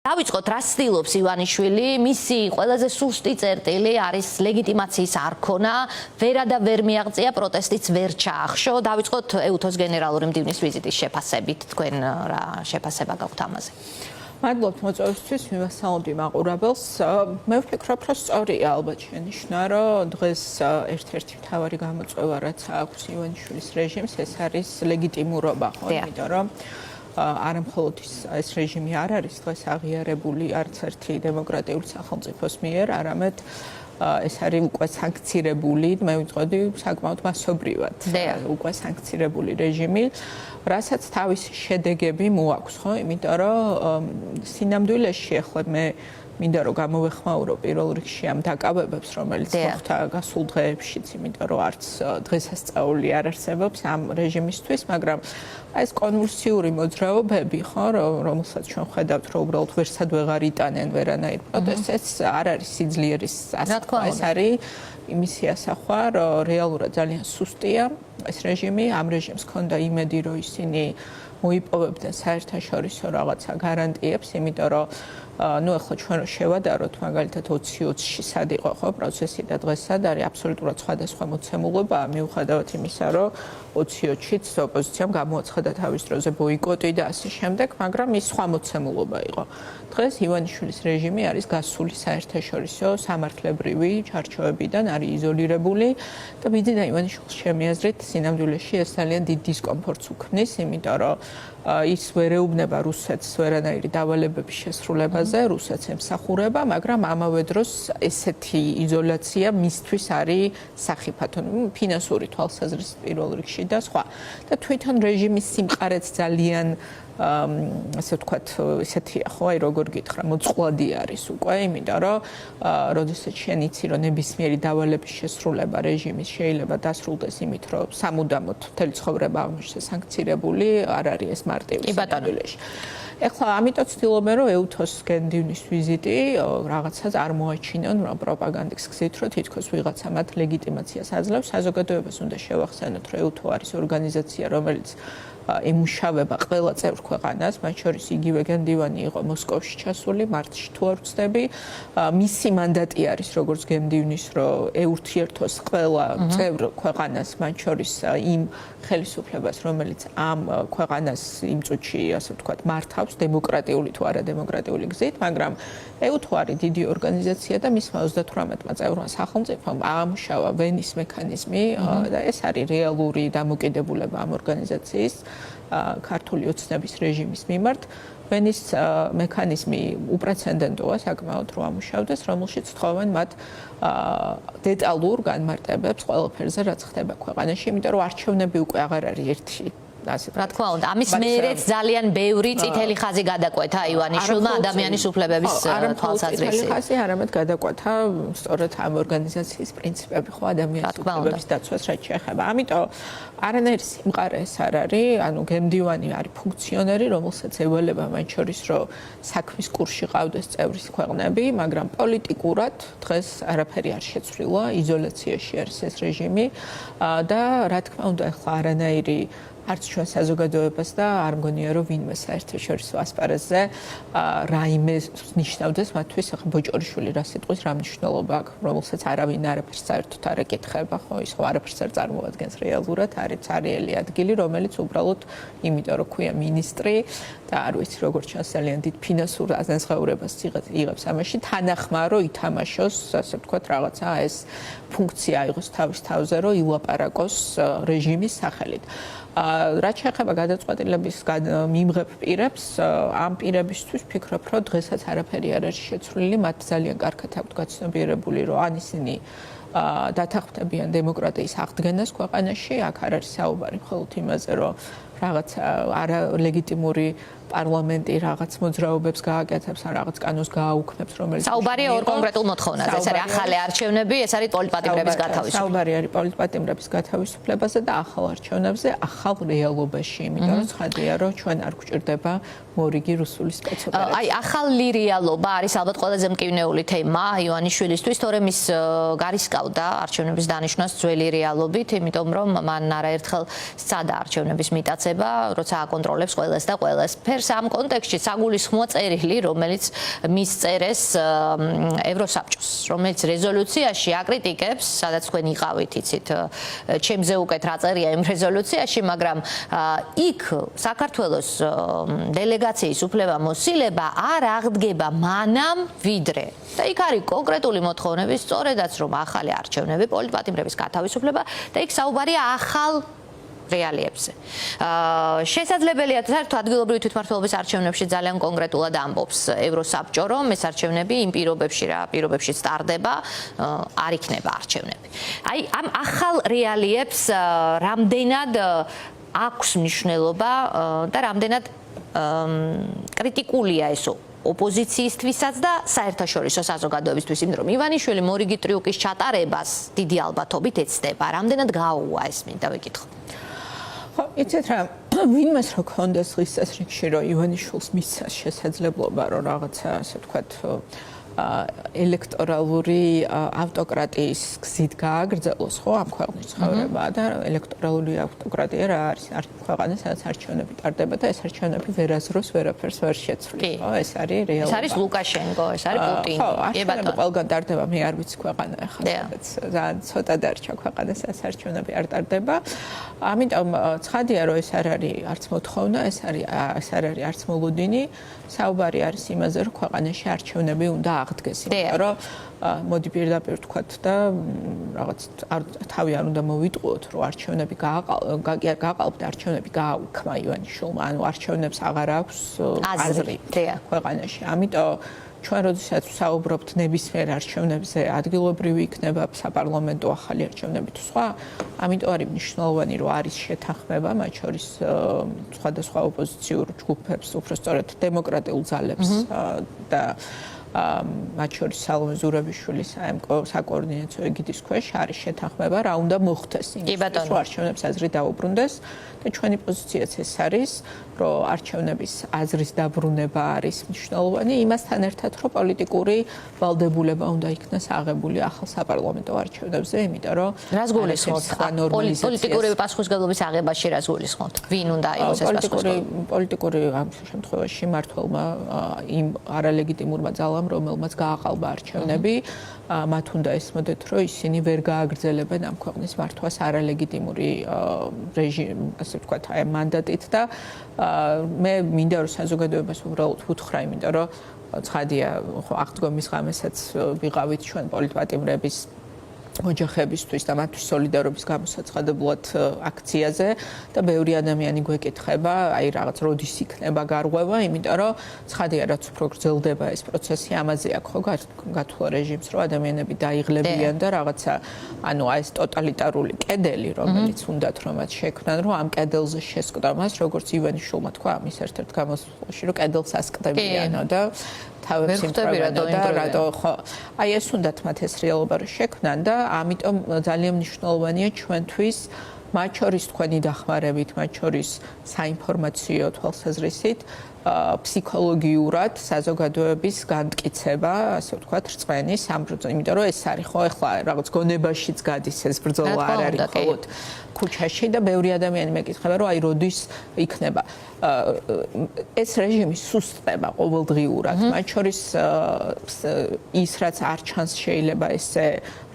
დავიწყოთ, რა ცდილობს ივანიშვილი, მისი ყველაზე სუსტი წერტილი არის ლეგიტიმაციის არქონა, ვერა და ვერ მიაღწია, პროტესტიც ვერ ჩაახშო. დავიწყოთ ეუთოს გენერალური მდივნის ვიზიტის შეფასებით, თქვენ რა შეფასება გაქვთ ამაზე? მადლობთ მოწვევისთვის, მივასალმები მაყურებელს. მე ვფიქრობ, რომ სწორია ალბათ შენიშვნა, რომ დღეს ერთ-ერთი მთავარი გამოწვევა, რაც აქვს ივანიშვილის რეჟიმს, ეს არის ლეგიტიმურობა, ხო, იმიტომ რომ არა მხოლოდ ეს რეჟიმი არ არის დღეს აღიარებული არც ერთი დემოკრატიული სახელმწიფოს მიერ, არამედ ეს არის უკვე სანქცირებული, მე ვიტყოდი საკმაოდ მასობრივად, უკვე სანქცირებული რეჟიმი, რასაც თავისი შედეგები მოაქვს, ხო? იმიტომ რომ სინამდვილეში ახლა მე მინდა რომ გამოვეხმაურო პირველ რიგში ამ დაკავებებს, რომელიც მოხდა გასულ დღეებშიც, იმიტომ რომ არც დღესასწაული არ არსებობს ამ რეჟიმისთვის, მაგრამ ეს კონვულსიური მოძრაობები, ხო, რომელსაც ჩვენ ხედავთ, რომ უბრალოდ ვერსად ვეღარ იტანენ ვერანაირ პროტესტს, ეს არ არის სიძლიერის ასახვა, ეს არის იმისი ასახვა, რომ რეალურად ძალიან სუსტია ეს რეჟიმი, ამ რეჟიმს ჰქონდა იმედი, რომ ისინი მოიპოვებდნენ საერთაშორისო რაღაცა გარანტიებს, იმიტომ რომ ну ახლა ჩვენ რო შევადაროთ მაგალითად 20-20-ში სად იყო ხო პროცესი და დღეს სად არის აბსოლუტურად სხვადასხვა მოცემულობა მიუხედავად იმისა რომ 20-20-შიც ოპოზიციამ გამოაცხადა თავის დროზე ბოიკოტი და ასე შემდეგ, მაგრამ ის სხვა მოცემულობა იყო. დღეს ივანიშვილის რეჟიმი არის გასული საერთაშორისო სამართლებრივი ჩარჩოებიდან, არის იზოლირებული და ვიძინა ივანიშვილს ჩემი აზრით სინამდვილეში ეს ძალიან დიდ დისკომფორტს უქმნის, იმიტომ რომ ის ვერ ეუბნება რუსეთს ვერანაირი დავალებების შესრულებაზე, რუსეთს ემსახურება, მაგრამ ამავე დროს ესეთი იზოლაცია მისთვის არის სახიფათო, ფინანსური თვალსაზრისით პირველ რიგში და სხვა. და თვითონ რეჟიმის სიმყარეც ძალიან ასე ვთქვათ, ესეთია ხო, აი როგორ გითხრა, მოწყვლადი არის უკვე, იმიტომ რომ როდესაც შენ იცი, რომ ნებისმიერი დავალების შესრულება რეჟიმის შეიძლება დასრულდეს იმით, რომ სამუდამოდ მთელი ცხოვრება აღმოჩნდეს სანქცირებული, არ არის ეს მარტივი სინამდვილეში. ეხლა ამიტომ ვცდილობენ, რომ ეუთოს გენდივნის ვიზიტი რაღაცას არ მოაჩინონ პროპაგანდის გზით, რომ თითქოს ვიღაცა მათ ლეგიტიმაციას აძლევს. საზოგადოებას უნდა შევახსენოთ, რომ ეუთო არის ორგანიზაცია, რომელიც ემუშავება ყველა წევრ ქვეყანას, მათ შორის იგივე გენდივანი იყო მოსკოვში ჩასული, მარტში თუ არ ვცდები. მისი მანდატი არის როგორც გენდივნის, რომ ეურთიერთოს ყველა წევრ ქვეყანას, მათ შორის იმ ხელისუფლებას, რომელიც ამ ქვეყანას იმ წუთში, ასე ვთქვათ, მართავს დემოკრატიული თუ არადემოკრატიული გზით, მაგრამ ეუთო არის დიდი ორგანიზაცია და მისმა 38-მა წევრმა სახელმწიფომ აამუშავა ვენის მექანიზმი და ეს არის რეალური დამოკიდებულება ამ ორგანიზაციის ქართული ოცნების რეჟიმის მიმართ. ვენის მექანიზმი უპრეცედენტოა საკმაოდ რომ ამუშავდეს, რომელშიც თხოვენ მათ დეტალურ განმარტებებს ყველაფერზე, რაც ხდება ქვეყანაში, იმიტომ რომ არჩევნები უკვე აღარ არის ერთი. რა თქმა უნდა, ამის მერეც ძალიან ბევრი წითელი ხაზი გადაკვეთა ივანიშვილმა ადამიანის უფლებების თვალსაზრისით. წითელი ხაზი არამედ გადაკვეთა სწორედ ამ ორგანიზაციის პრინციპები, ხო, ადამიანის უფლებების დაცვას რაც შეეხება. ამიტომ არანაირი სიმყარე ეს არ არის, ანუ გემდივანი არის ფუნქციონერი, რომელსაც ევალება მათ შორის, რომ საქმის კურსში ყავდეს წევრის ქვეყნები, მაგრამ პოლიტიკურად დღეს არაფერი არ შეცვლილა, იზოლაციაში არის ეს რეჟიმი და რა თქმა უნდა, ახლა არანაირი არც ჩვენ საზოგადოებას და არ მგონია რომ ვინმე საერთაშორისო ასპარეზზე რაიმე ნიშნავდეს მათთვის ახლა ბოჭორიშვილი რა სიტყვის რა მნიშვნელობა აქვს, რომელსაც არავინ არაფერს საერთოდ არ ეკითხება, ხო, ის ხო არაფერს არ წარმოადგენს რეალურად, არის ცარიელი ადგილი, რომელიც უბრალოდ იმიტომ რომ ქვია მინისტრი და არ ვიცი როგორ ჩანს ძალიან დიდ ფინანსურ აზნაურებას იღებს ამაში, თანახმა რომ ითამაშოს, ასე ვთქვათ, რაღაცა ეს ფუნქცია აიღოს თავის თავზე, რომ ილაპარაკოს რეჟიმის სახელით. რაც შეეხება გადაწყვეტილების მიმღებ პირებს, ამ პირებისთვის ვფიქრობ, რომ დღესაც არაფერი არ არის შეცვლილი, მათ ძალიან კარგად აქვთ გაცნობიერებული, რომ ან ისინი დათანხმდებიან დემოკრატიის აღდგენას ქვეყანაში, აქ არ არის საუბარი მხოლოდ იმაზე, რომ რაღაც არალეგიტიმური პარლამენტი რაღაც მოძრაობებს გააკეთებს, ან რაღაც კანონს გააუქმებს, რომელიც საუბარია ორ კონკრეტულ მოთხოვნაზე, ეს არის ახალი არჩევნები, ეს არის პოლიტპატიმრების გათავისუფლება. საუბარი არის პოლიტპატიმრების გათავისუფლებაზე და ახალ არჩევნებზე, ახალ რეალობაში, იმიტომ რომ ცხადია, რომ ჩვენ არ გვჭირდება მორიგი რუსული სპეცოპერაცია. აი, ახალი რეალობა არის ალბათ ყველაზე მკვნეული თემა ივანიშვილისთვის, თორემ ის გარისკავდა არჩევნების დანიშვნას ძველი რეალობით, იმიტომ რომ მან არაერთხელ სცადა არჩევნების მიტაც მიღწევა, როცა აკონტროლებს ყველას და ყველას. ფერს ამ კონტექსტში საგულისხმოა წერილი, რომელიც მისწერეს ევროსაბჭოს, რომელიც რეზოლუციაში აკრიტიკებს, სადაც თქვენ იყავით, იცით, ჩემზე უკეთ რა წერია იმ რეზოლუციაში, მაგრამ იქ საქართველოს დელეგაციის უფლებამოსილება არ აღდგება მანამ ვიდრე. და იქ არის კონკრეტული მოთხოვნები, სწორედაც რომ ახალი არჩევნები, პოლიტპატიმრების გათავისუფლება და იქ საუბარია ახალ რეალიებზე. შესაძლებელია საერთოდ ადგილობრივი თვითმმართველობის არჩევნებში ძალიან კონკრეტულად ამბობს ევროსაბჭო, რომ ეს არჩევნები იმ პირობებში სტარდება, არ იქნება არჩევნები. აი ამ ახალ რეალიებს რამდენად აქვს მნიშვნელობა და რამდენად კრიტიკულია ეს ოპოზიციისთვისაც და საერთაშორისო საზოგადოებისთვის, იმიტომ რომ ივანიშვილი მორიგი ტრიუკის ჩატარებას დიდი ალბათობით ეცდება. რამდენად გააუვა ეს მინდა ვიკითხო. ხო, იცით რა, ვინმეს რო ქონდეს ხის წესრიგში, რომ ივანიშვილს მისცა შესაძლებლობა, რომ რაღაცა, ასე ვთქვათ, ელექტორალური ავტოკრატიის გზით გააგრძელოს, ხო, ამ ქვეყნის ცხოვრება და ელექტორალური ავტოკრატია რა არის? ქვეყანა, სადაც არჩევნები ტარდება და ეს არჩევნები ვერაზროს ვერაფერს ვერ შეცვლის, ხო? ეს არის რეალობა. ეს არის ლუკაშენკო, ეს არის პუტინი. ხო, არჩევნები ყველგან ტარდება, მე არ ვიცი ქვეყანა ახლა, სადაც ძალიან ცოტა დარჩა ქვეყანა, სადაც არჩევნები არ ტარდება. ამიტომ ცხადია, რომ ეს არ არის არც მოთხოვნა, ეს არ არის არც მოლოდინი. საუბარი არის იმაზე, რომ ქვეყანაში არჩევნები უნდა აღდგეს, იმიტომ რომ მოდი პირდაპირ ვთქვათ და რაღაც თავი არ უნდა მოვიტყუოთ, რომ არჩევნები გააყალბდა, არჩევნები გააუქმა ივანიშვილმა, ანუ არჩევნებს აღარ აქვს აზრი ქვეყანაში. ამიტომ ჩვენ როდესაც ვსაუბრობთ ნებისმიერ არჩევნებზე, ადგილობრივი იქნება საპარლამენტო ახალი არჩევნები თუ სხვა, ამიტომ არის მნიშვნელოვანი, რომ არის შეთანხმება, მათ შორის სხვადასხვა ოპოზიციურ ჯგუფებს, უბრალოდ დემოკრატიულ ძალებს და მათ შორის სალომე ზურაბიშვილის საკოორდინაციო ეგიდის ქვეშ არის შეთანხმება, რა უნდა მოხდეს იმისთვის, რომ არჩევნებს აზრი დაუბრუნდეს და ჩვენი პოზიციაც ეს არის, რომ არჩევნების აზრის დაბრუნება არის მნიშვნელოვანი, იმასთან ერთად, რომ პოლიტიკური ვალდებულება უნდა იქნას აღებული ახალ საპარლამენტო არჩევნებზე, იმიტომ რომ რას გულისხმობთ? პოლიტიკური პასუხისმგებლობის აღებაში რას გულისხმობთ? ვინ უნდა იყოს ეს პასუხისმგებლობა? პოლიტიკური ამ შემთხვევაში მმართველმა იმ არალეგიტიმურმა ძალამ, რომელმაც გააყალბა არჩევნები, მათ უნდა ესმოდეთ, რომ ისინი ვერ გააგრძელებენ ამ ქვეყნის მართვას არალეგიტიმური რეჟიმი, ასე ვთქვათ, აი მანდატით და მე მინდა რომ საზოგადოებას უბრალოდ ვუთხრა, იმიტომ რომ ცხადია, ხო, აღდგომის ღამესაც ვიყავით ჩვენ პოლიტპატიმრების ოჯახებისთვის და მათთვის სოლიდარობის გამოსაცხადებლად აქციაზე და ბევრი ადამიანი გვეკითხება, აი რაღაც როდის იქნება გარღვევა, იმიტომ რომ ცხადია, რაც უფრო გრძელდება ეს პროცესი, ამაზე აქვს ხო გათვლა რეჟიმს, რომ ადამიანები დაიღლებიან და რაღაცა, ანუ აი ეს ტოტალიტარული კედელი, რომელიც უნდათ რომ მათ შექმნან, რომ ამ კედელზე შესკდომას, როგორც ივანიშვილმა თქვა ამის ერთ-ერთ გამოსვლაში, რომ კედელს ასკდებიანო და თავებს იმправებენ და რატო ხო აი ეს უნდათ მათ ეს რეალობა რომ შექმნან და ამიტომ ძალიან მნიშვნელოვანია ჩვენთვის მათ შორის თქვენი დახმარებით, მათ შორის საინფორმაციო თვალსაზრისით ფსიქოლოგიურად საზოგადოების განმტკიცება, ასე ვთქვათ, რწმენის ამ ბრძოლაში, იმიტომ რომ ეს არის ხო ახლა რაღაც გონებაშიც გადის ეს ბრძოლა არ არის მხოლოდ ქუჩაში და ბევრი ადამიანი მეკითხება, რომ აი როდის იქნება ეს რეჟიმი სუსტდება ყოველდღიურად, მათ შორის ის რაც არ ჩანს შეიძლება ესე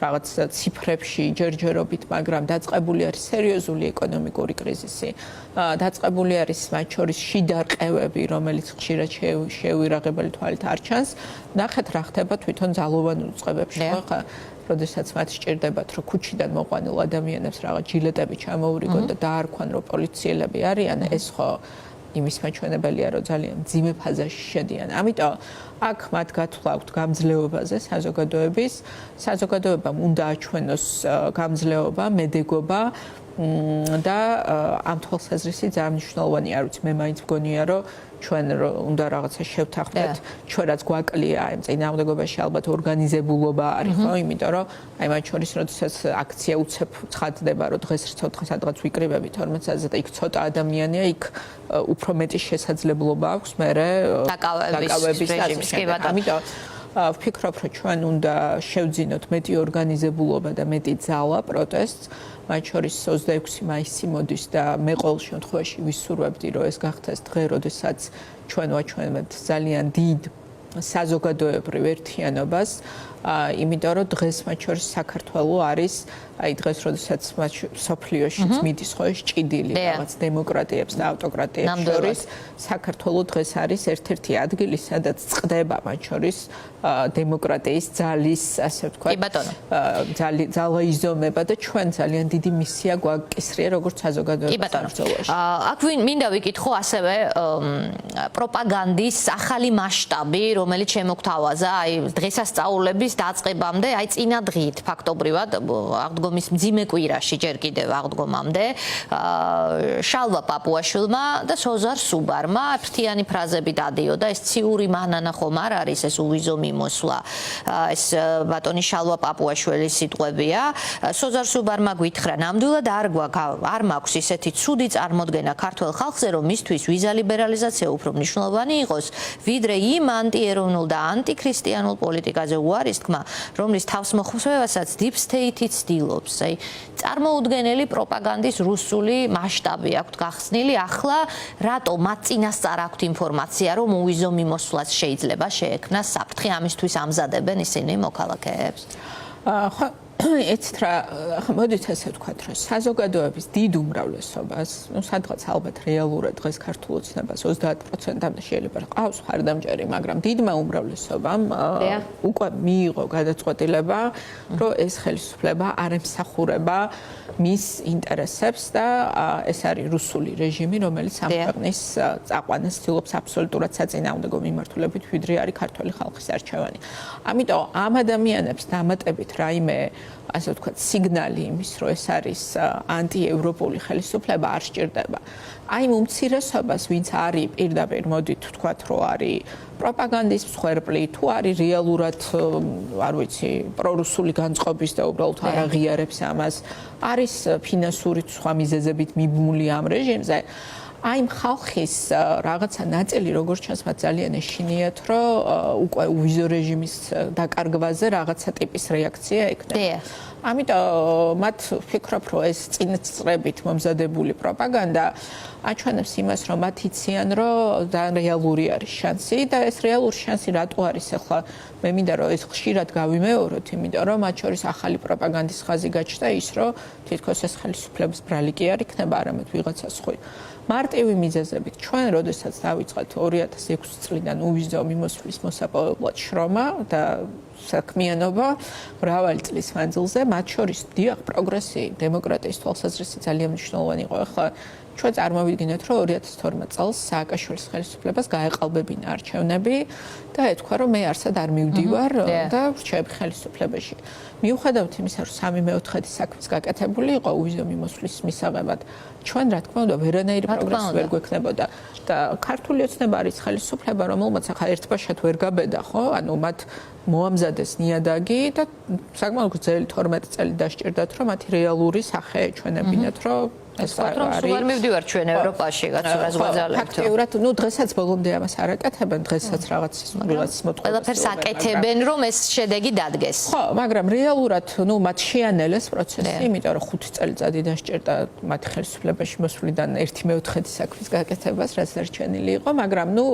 რაღაც ციფრებში ჯერჯერობით, მაგრამ დაწყებული არის სერიოზული ეკონომიკური კრიზისი. დაწყებული არის მათ შორის შიდა რყევები, რომელიც ხშირად შეუირაღებელი თვალით არ ჩანს. ნახეთ რა ხდება თვითონ ძალოვან უწყებებში, ხო? როდესაც მათ სჭირდებათ, რომ ქუჩიდან მოყვანილ ადამიანებს რაღაც ჯილეტები ჩამოურიგონ და დაარქვან, რომ პოლიციელები არიან, ეს ხო იმის მაჩვენებელია, რომ ძალიან მძიმე ფაზაში შედიან. ამიტომ აქ მათ გათვლავთ გამძლეობაზე საზოგადოებამ უნდა აჩვენოს გამძლეობა, მედეგობა და ამ თვალსაზრისით ძალიან მნიშვნელოვანია, არ ვიცი, მე მაინც მგონია, რომ ჩვენ უნდა რაღაცა შევთანხმდეთ, ჩვენ რაც გვაკლია იმ წინააღმდეგობაში ალბათ ორგანიზებულობა არის, ხო? იმიტომ რომ აი მათ შორის როდესაც აქცია უცებ ცხადდება, რომ დღეს რცოდღა სადღაც ვიკრიბებით 40-ზე და იქ ცოტა ადამიანია, იქ უფრო მეტი შესაძლებლობა აქვს მერე დაკავების რეჟიმს, კი ბატონო. ამიტომ ვფიქრობ, რომ ჩვენ უნდა შევძინოთ მეტი ორგანიზებულობა და მეტი ძალა პროტესტს. მათ შორის 26 მაისი მოდის და მე ყოველ შემთხვევაში ვისურვებდი, რომ ეს გახდეს დღე, როდესაც ჩვენ ვაჩვენებთ ძალიან დიდ საზოგადოებრივ ერთიანობას, იმიტომ რომ დღეს მათ შორის საქართველო არის აი დღეს როდესაც სოფლიოშიც მიდის ხო ეს ჭიდილი რაღაც დემოკრატიებს და ავტოკრატიებს შორის საქართველო დღეს არის ერთ-ერთი ადგილი სადაც წყდება მათ შორის დემოკრატიის ძალის ასე ვთქვათ ძალა იზომება და ჩვენ ძალიან დიდი მისია გვაკისრია როგორც საზოგადოებას ბრძოლაში. აქ მინდა ვიკითხო ასევე პროპაგანდის ახალი მასშტაბი რომელიც შემოგთავაზა აი დღესასწაულების დაწყებამდე აი წინა დღით ფაქტობრივად აღდგომის მძიმე კვირაში ჯერ კიდევ აღდგომამდე შალვა პაპუაშვილმა და სოზარ სუბარმა ფრთიანი ფრაზები დადიოდა ეს ციური მანანა ხომ არ არის ეს უვიზო მიმოსვლა ეს ბატონი შალვა პაპუაშვილის სიტყვებია სოზარ სუბარმა გითხრა ნამდვილად არ მაქვს ისეთი ცუდი წარმოდგენა ქართულ ხალხზე რომ მისთვის ვიზა ლიბერალიზაცია უფრო მნიშვნელოვანი იყოს ვიდრე იმ ანტიეროვნულ და ანტიქრისტიანულ პოლიტიკაზე უარის თქმა რომლის თავსმოხვევასაც deep state-ი ცდილობს აი წარმოუდგენელი პროპაგანდის რუსული მასშტაბი აქვს გახსნილი ახლა რატო მათ წინასწარ აქვთ ინფორმაცია რომ უვიზო მიმოსვლას შეიძლება შეექმნას საფრთხე ამისთვის ამზადებენ ისინი მოქალაქეებს ეცით რა მოდით ასე ვთქვათ რომ საზოგადოების დიდ უმრავლესობას ну სადღაც ალბათ რეალურად დღეს ქართულ ოცნებას 30%-მდე შეიძლება ყავს ხარდამჭერი მაგრამ დიდმა უმრავლესობამ უკვე მიიღო გადაწყვეტილება რომ ეს ხელისუფლება არ ემსახურება მის ინტერესებს და ეს არის რუსული რეჟიმი რომელიც ამ ქვეყნის წაყვანას ცდილობს აბსოლუტურად საწინააღმდეგო მიმართულებით ვიდრე არის ქართული ხალხის არჩევანი ამიტომ ამ ადამიანებს დამატებით რაიმე ასე ვთქვათ სიგნალი იმის რომ ეს არის ანტიევროპული ხელისუფლება არ სჭირდება. აი უმცირესობას ვინც არის პირდაპირ მოდით ვთქვათ რომ არის პროპაგანდის მსხვერპლი თუ არის რეალურად არ ვიცი პრორუსული განწყობის და უბრალოდ არ აღიარებს ამას არის ფინანსური სხვა მიზეზებით მიბმული ამ რეჟიმზე აი ხალხის რაღაცა ნაწილი როგორც ჩანს მათ ძალიან ეშინიათ რომ უკვე უვიზო რეჟიმის დაკარგვაზე რაღაცა ტიპის რეაქცია ექნება. ამიტომ მათ ვფიქრობ რომ ეს წინწრებით მომზადებული პროპაგანდა აჩვენებს იმას რომ მათ იციან რომ და რეალური არის შანსი და ეს რეალური შანსი რატო არის ახლა მე მინდა რომ ეს ხშირად გავიმეოროთ იმიტომ რომ მათ შორის ახალი პროპაგანდის ხაზი გაჩნდა ის რომ თითქოს ეს ხელისუფლების ბრალი კი არ იქნება არამედ ვიღაცა სხვა მარტივი მიზეზებით ჩვენ როდესაც დავიწყეთ 2006 წლიდან უვიზო მიმოსვლის მოსაპოვებლად შრომა და საქმიანობა მრავალი წლის მანძილზე მათ შორის დიახ პროგრესი დემოკრატიის თვალსაზრისით ძალიან მნიშვნელოვანი იყო ახლა ჩვენ წარმოვიდგინეთ რომ 2012 წელს სააკაშვილის ხელისუფლებას გაეყალბებინა არჩევნები და ეთქვა რომ მე არსად არ მივდივარ და ვრჩევ ხელისუფლებაში მიუხედავად იმისა რომ 3/4 საქმის გაკეთებული იყო უვიზო მიმოსვლის მისაღებად ჩვენ რა თქმა უნდა ვერანაირი პროგრესი ვერ გვექნებოდა და ქართული ოცნება არის ხელისუფლება რომელმაც ახლა ერთბაშად ვერ გაბედა ხო ანუ მათ მოამზადეს ნიადაგი და საკმაოდ გრძელი 12 წელი დასჭირდათ რომ მათი რეალური სახე ეჩვენებინათ რომ ეს არის არ მივდივარ ჩვენ ევროპაში გაცურას გვაძალებთ ფაქტიურად ნუ დღესაც ბოლომდე ამას არ აკეთებენ დღესაც რაღაც სულაც მოტყვა ყველაფერს აკეთებენ რომ ეს შედეგი დადგეს ხო მაგრამ რეალურად ნუ მათ შეანელეს პროცესი იმიტომ რომ 5 წელიწადი დასჭირდა მათი ხელისუფლებაში მოსვლიდან 1/4 საქმის გაკეთებას რაც დარჩენილი იყო მაგრამ ნუ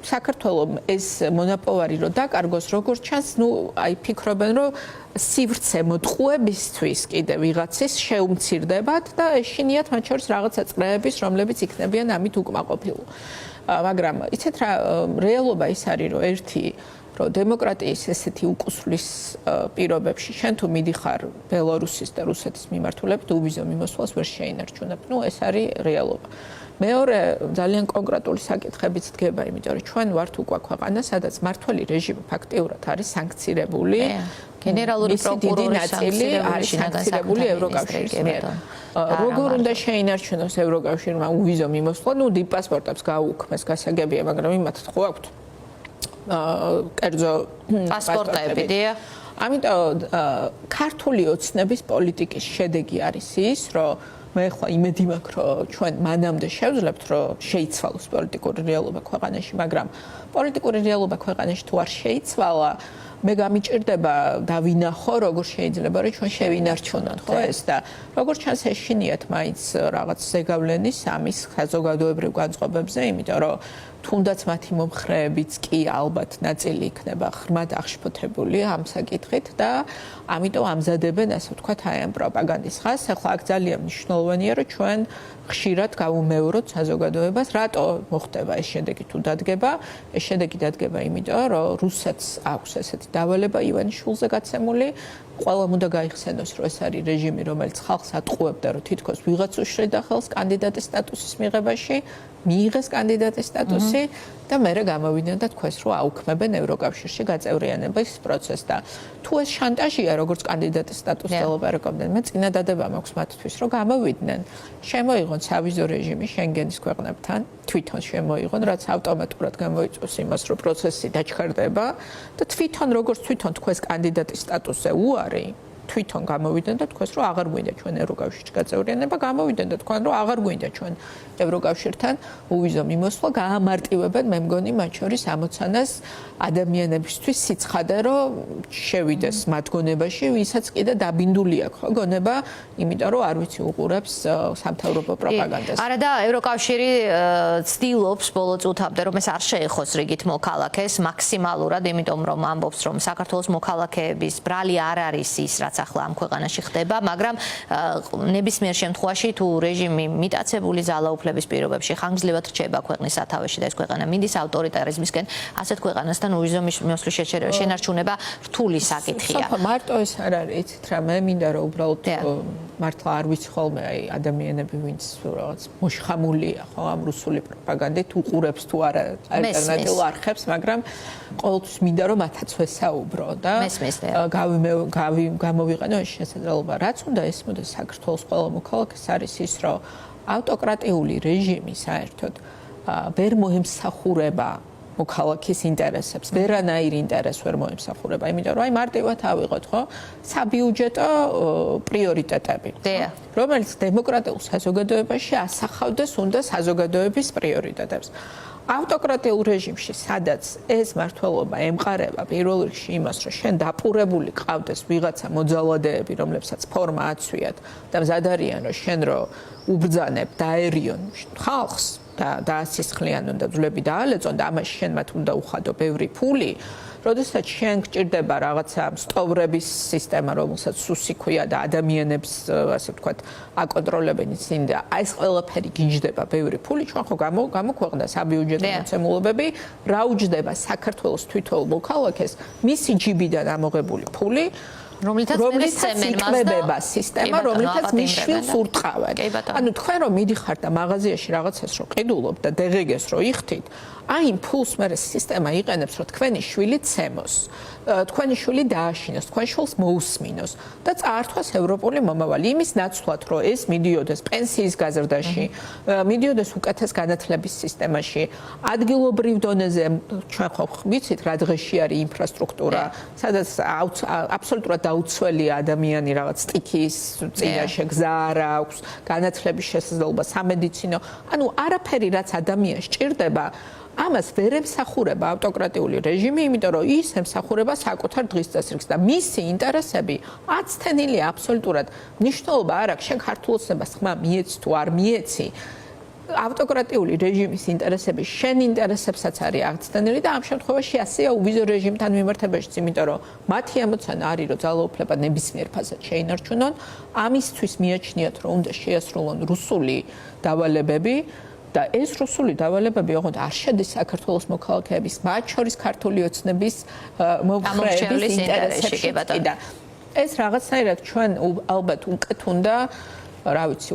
საქართველოს ეს მონოპოლარი რო დაკარგოს როგორც ჩანს ნუ აი ფიქრობენ რომ სივრცე მოტყუებისთვის კიდე ვიღაცის შეუმცირდებათ და ეშინიათ მათ შორის რაღაცა წრეების რომლებიც იქნებიან ამით უკმაყოფილო მაგრამ იცით რა რეალობა ის არის რომ ერთი რომ დემოკრატიის ესეთი უკუსვლის პირობებში შენ თუ მიდიხარ ბელარუსის და რუსეთის მიმართულებით უვიზო მიმოსვლას ვერ შეინარჩუნებ ნუ ეს არის რეალობა მეორე ძალიან კონკრეტული საკითხებიც დგება, იმიტომ რომ ჩვენ ვართ უკვე ქვეყანა, სადაც მართველი რეჟიმი ფაქტიურად არის სანქცირებული. გენერალური პროკურორის სანქცირებული ევროკავშირის მიერ. როგორ უნდა შეინარჩუნოს ევროკავშირმა უვიზო მიმოსვლა? ნუ დიდ პასპორტებს გაუქმეს, გასაგებია, მაგრამ იმათ ხო აქვთ კერძო პასპორტები, დია. ამიტომ ქართული ოცნების პოლიტიკის შედეგი არის ის, რომ მე ახლა იმედი მაქვს, რომ ჩვენ მანამდე შევძლებთ, რომ შეიცვალოს პოლიტიკური რეალობა ქვეყანაში, მაგრამ პოლიტიკური რეალობა ქვეყანაში თუ არ შეიცვალა, მე გამიჭირდება დავინახო, როგორ შეიძლება რომ ჩვენ შევინარჩუნოთ, ხო ეს და როგორც ჩანს ეშინიათ მაინც რაღაც ზეგავლენის ამის საზოგადოებრივ განწყობებზე, იმიტომ რომ თუნდაც მათი მომხრეებიც კი ალბათ ნაწილი იქნება ღრმად აღშფოთებული ამ საკითხით და ამიტომ ამზადებენ, ასე ვთქვათ, აი ამ პროპაგანდის ხაზს. ახლა აქ ძალიან მნიშვნელოვანია, რომ ჩვენ ხშირად გავუმეოროთ საზოგადოებას, რატო მოხდება ეს შედეგი თუ დადგება. ეს შედეგი დადგება იმიტომ, რომ რუსეთს აქვს ესეთი დავალება ივანიშვილზე გაცემული, ყველამ უნდა გაიხსენოს, რომ ეს არის რეჟიმი, რომელიც ხალხს ატყუებდა, რომ თითქოს ვიღაც უშლიდა ხელს კანდიდატის სტატუსის მიღებაში, მიიღეს კანდიდატის სტატუსი და მერე გამოვიდნენ და თქვეს, რომ აუქმებენ ევროკავშირში გაწევრიანების პროცესს და თუ ეს შანტაჟია, როგორც კანდიდატის სტატუსს ელაპარაკობდნენ, მე წინადადება მაქვს მათთვის, რომ გამოვიდნენ, შემოიღონ სავიზო რეჟიმი შენგენის ქვეყნებთან, თვითონ შემოიღონ, რაც ავტომატურად გამოიწვევს იმას, რომ პროცესი დაჩქარდება და თვითონ როგორც თვითონ თქვეს კანდიდატის სტატუსზე უარი თვითონ გამოვიდნენ და თქვეს, რომ აღარ გვინდა ჩვენ ევროკავშირში გაწევრიანება, გამოვიდნენ და თქვენ, რომ აღარ გვინდა ჩვენ ევროკავშირთან უვიზო მიმოსვლა, გაამარტივებენ, მე მგონი, მათ შორის ამოცანას ადამიანებისთვის სიცხადე, რომ შევიდეს მათ გონებაში, ვისაც კიდე დაბინდული აქვს, ხო, გონება, იმიტომ რომ არ ვიცი უყურებს სამთავრობო პროპაგანდას. არა და ევროკავშირი ცდილობს ბოლო წუთამდე, რომ ეს არ შეეხოს რიგით მოქალაქეს მაქსიმალურად, იმიტომ რომ ამბობს, რომ საქართველოს მოქალაქეების ბრალი არ არის ის, რაც ახლა ამ ქვეყანაში ხდება, მაგრამ ნებისმიერ შემთხვევაში თუ რეჟიმი მიტაცებული ძალაუფლების პირობებში ხანგრძლივად რჩება ქვეყნის სათავეში და ეს ქვეყანა მინდის ავტორიტარიზმისკენ, ასეთ ქვეყანასთან უვიზო მოსვლის შენარჩუნება რთული საკითხია. მარტო ეს არ არის, იცით რა, მე მინდა რომ უბრალოდ მართლა არ ვიცი ხოლმე აი ადამიანები ვინც რაღაც მოშხამულია ხო ამ რუსული პროპაგანდით უყურებს თუ არა ალტერნატიულ არხებს, მაგრამ ყოველთვის მინდა რომ მათაც ვესაუბრო და გამოვიყენო ეს შესაძლებლობა. რაც უნდა ესმოდეს საქართველოს ყველა მოქალაქეს არის ის, რომ ავტოკრატიული რეჟიმი საერთოდ ვერ მოემსახურება მოქალაქის ინტერესებს, ვერანაირ ინტერესს ვერ მოემსახურება, იმიტომ რომ აი მარტივად ავიღოთ, ხო, საბიუჯეტო პრიორიტეტები, რომელიც დემოკრატიულ საზოგადოებაში ასახავდეს უნდა საზოგადოების პრიორიტეტებს. ავტოკრატიულ რეჟიმში, სადაც ეს მართლობა ემყარება პირველ რიგში იმას, რომ შენ დაპურებული ყავდეს ვიღაცა მოძალადეები, რომლებსაც ფორმა აცვიათ და მზად არიან, რომ შენ რო უბრძანებ დაერიონ ხალხს და დაასისხლიან და ძვლები დაალეწონ და ამაში შენ მათ უნდა უხადო ბევრი ფული, როდესაც შენ გჭირდება რაღაცა სტოვრების სისტემა, რომელსაც სუსი ქვია და ადამიანებს, ასე ვთქვათ, აკონტროლებენ ისინი და აი ეს ყველაფერი გიჯდება ბევრი ფული, ჩვენ ხო გამოქვეყნდა საბიუჯეტო მოცემულობები, რა უჯდება საქართველოს თვითონ მოქალაქეს მისი ჯიბიდან ამოღებული ფული, რომლითაც იკმებება სისტემა, რომლითაც მის შვილს ურტყავენ. ანუ თქვენ რომ მიდიხართ და მაღაზიაში რაღაცას რო ყიდულობთ და დეგეგეს რო იხთით, აი იმ ფულს მე სისტემა იყენებს, რომ თქვენი შვილი ცემოს, თქვენი შვილი დააშინოს, თქვენ შვილს მოусმინოს და წაართვას ევროპული მომავალი. იმის ნაცვლად, რომ ეს მიდიოდეს პენსიის გაზრდაში, მიდიოდეს უკეთეს განათლების სისტემაში, ადგილობრივ დონეზე ჩვენ ხო ვიცით რა დღეში არის ინფრასტრუქტურა, სადაც აბსოლუტურად დაუცველია ადამიანი რაღაც სტიქის წინაშე გზა არ აქვს, განათლების შესაძლებლობა, სამედიცინო, ანუ არაფერი რაც ადამიანს ჭირდება ამას ვერ ემსახურება ავტოკრატიული რეჟიმი, იმიტომ რომ ის ემსახურება საკუთარ დღის წესრიგს და მისი ინტერესები აცთენილია აბსოლუტურად. მნიშვნელობა არ აქვს, შენ ქართულოცნებას ხმა მიეცი თუ არ მიეცი. ავტოკრატიული რეჟიმის ინტერესები შენ ინტერესებსაც არის აღცდენილი და ამ შემთხვევაში ასეა უვიზო რეჟიმთან მიმართებაშიც, იმიტომ რომ მათი ამოცანა არის, რომ ძალაუფლება ნებისმიერ ფაზად შეინარჩუნონ, ამისთვის მიაჩნიათ, რომ უნდა შეასრულონ რუსული დავალებები და ეს რუსული დავალებები ოღონდ არ შედის საქართველოს მოქალაქეების, მათ შორის ქართული ოცნების მომხრეების ინტერესებში და ეს რაღაცნაირად ჩვენ ალბათ უკეთ უნდა რა ვიცი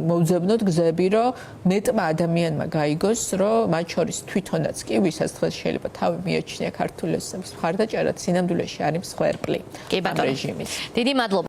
მოვძებნოთ გზები, რომ მეტმა ადამიანმა გაიგოს, რომ მათ შორის თვითონაც კი, ვისაც დღეს შეიძლება თავი მიაჩნია ქართული ოცნების მხარდაჭერა, სინამდვილეში არის მსხვერპლი ამ რეჟიმის. დიდი მადლობა.